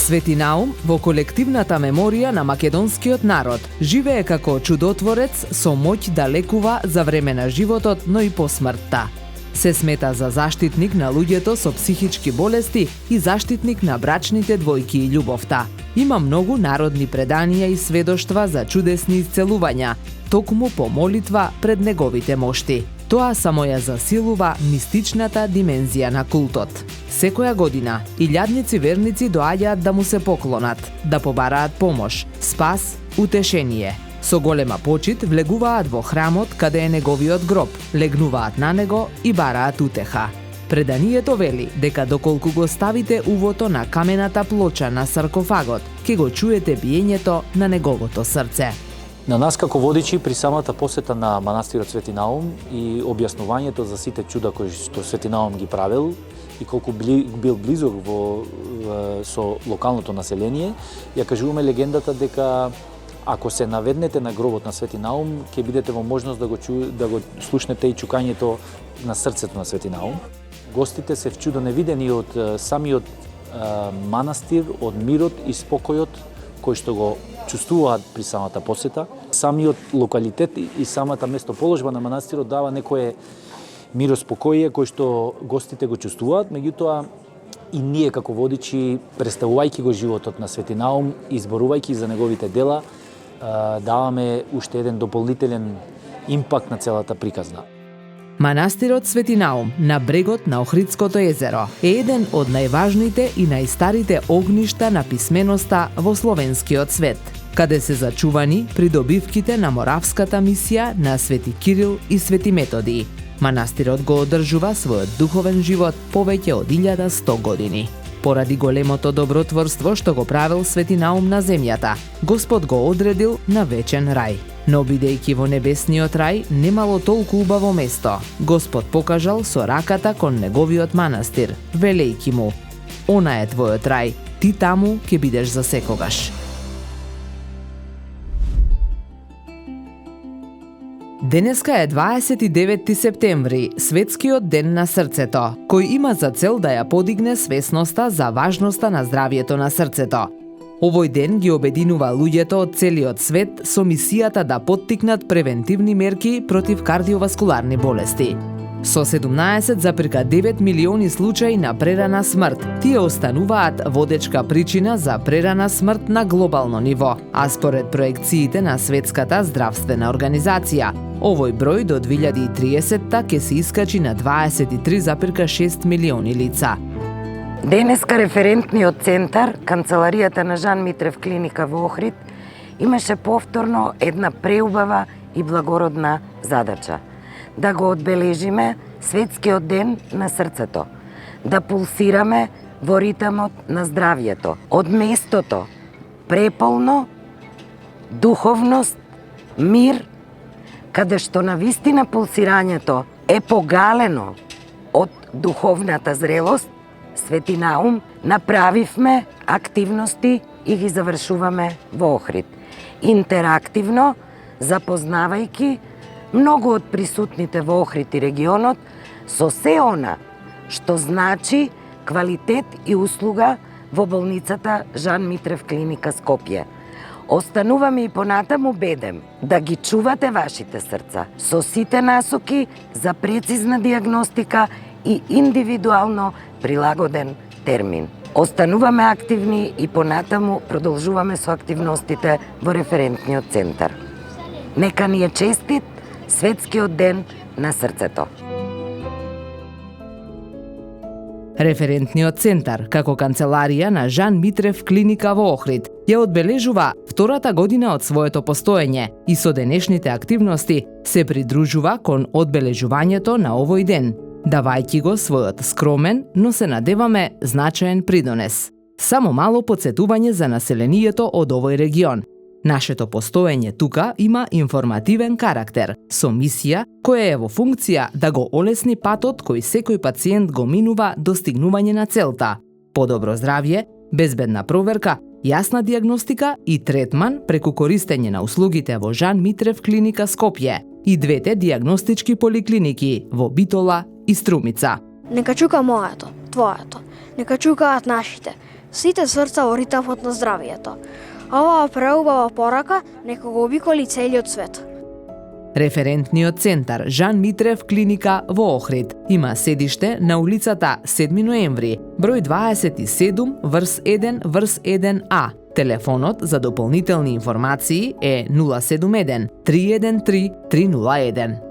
Свети Наум во колективната меморија на македонскиот народ живее како чудотворец со моќ да лекува за време на животот, но и по смртта. Се смета за заштитник на луѓето со психички болести и заштитник на брачните двојки и љубовта. Има многу народни преданија и сведоштва за чудесни исцелувања, токму по молитва пред неговите мошти. Тоа само ја засилува мистичната димензија на култот. Секоја година, илјадници верници доаѓаат да му се поклонат, да побараат помош, спас, утешение. Со голема почит влегуваат во храмот каде е неговиот гроб, легнуваат на него и бараат утеха. Преданието вели дека доколку го ставите увото на камената плоча на саркофагот, ќе го чуете биењето на неговото срце. На нас како водичи при самата посета на манастирот Свети Наум и објаснувањето за сите чуда кои што Свети Наум ги правил и колку бил близок со локалното население, ја кажуваме легендата дека ако се наведнете на гробот на Свети Наум, ќе бидете во можност да го слушнете и чукањето на срцето на Свети Наум. Гостите се вчудо невидени од самиот манастир, од мирот и спокојот кој што го чувствуваат при самата посета. Самиот локалитет и самата местоположба на манастирот дава некое мироспокоје кој што гостите го чувствуваат, меѓутоа и ние како водичи, представувајќи го животот на Свети Наум, изборувајќи за неговите дела, даваме уште еден дополнителен импакт на целата приказна. Манастирот Свети Наум на брегот на Охридското езеро е еден од најважните и најстарите огништа на писменоста во словенскиот свет, каде се зачувани придобивките на моравската мисија на Свети Кирил и Свети Методи. Манастирот го одржува својот духовен живот повеќе од 1100 години. Поради големото добротворство што го правил Свети Наум на земјата, Господ го одредил на вечен рај. Но бидејќи во небесниот рај немало толку убаво место, Господ покажал со раката кон неговиот манастир, велејќи му: "Она е твојот рај, ти таму ќе бидеш за секогаш." Денеска е 29 септември, светскиот ден на срцето, кој има за цел да ја подигне свесноста за важноста на здравието на срцето. Овој ден ги обединува луѓето од целиот свет со мисијата да поттикнат превентивни мерки против кардиоваскуларни болести. Со 17,9 милиони случаи на прерана смрт, тие остануваат водечка причина за прерана смрт на глобално ниво, а според проекциите на Светската здравствена организација, овој број до 2030-та ќе се искачи на 23,6 милиони лица. Денеска референтниот центар, канцеларијата на Жан Митрев клиника во Охрид, имаше повторно една преубава и благородна задача. Да го одбележиме светскиот ден на срцето, да пулсираме во ритамот на здравието, од местото преполно, духовност, мир, каде што навистина пулсирањето е погалено од духовната зрелост. Свети Наум направивме активности и ги завршуваме во Охрид. Интерактивно, запознавајќи многу од присутните во Охрид и регионот со се она што значи квалитет и услуга во болницата Жан Митрев клиника Скопје. Остануваме и понатаму бедем да ги чувате вашите срца со сите насоки за прецизна диагностика и индивидуално прилагоден термин. Остануваме активни и понатаму продолжуваме со активностите во референтниот центар. Нека ни е честит светскиот ден на срцето. Референтниот центар, како канцеларија на Жан Митрев клиника во Охрид, ја одбележува втората година од своето постоење и со денешните активности се придружува кон одбележувањето на овој ден, давајќи го својот скромен, но се надеваме значаен придонес. Само мало подсетување за населението од овој регион. Нашето постоење тука има информативен карактер, со мисија која е во функција да го олесни патот кој секој пациент го минува до стигнување на целта. Подобро здравје, безбедна проверка, јасна диагностика и третман преку користење на услугите во Жан Митрев клиника Скопје и двете диагностички поликлиники во Битола и Струмица. Нека чука моето, твоето, нека чукаат нашите. сите срца во ритмот на здравието. Оваа преубава порака нека го обиколи целиот свет. Референтниот центар Жан Митрев клиника во Охрид има седиште на улицата 7 ноември, број 27, врз 1, врз 1А. Телефонот за дополнителни информации е 071 313 301.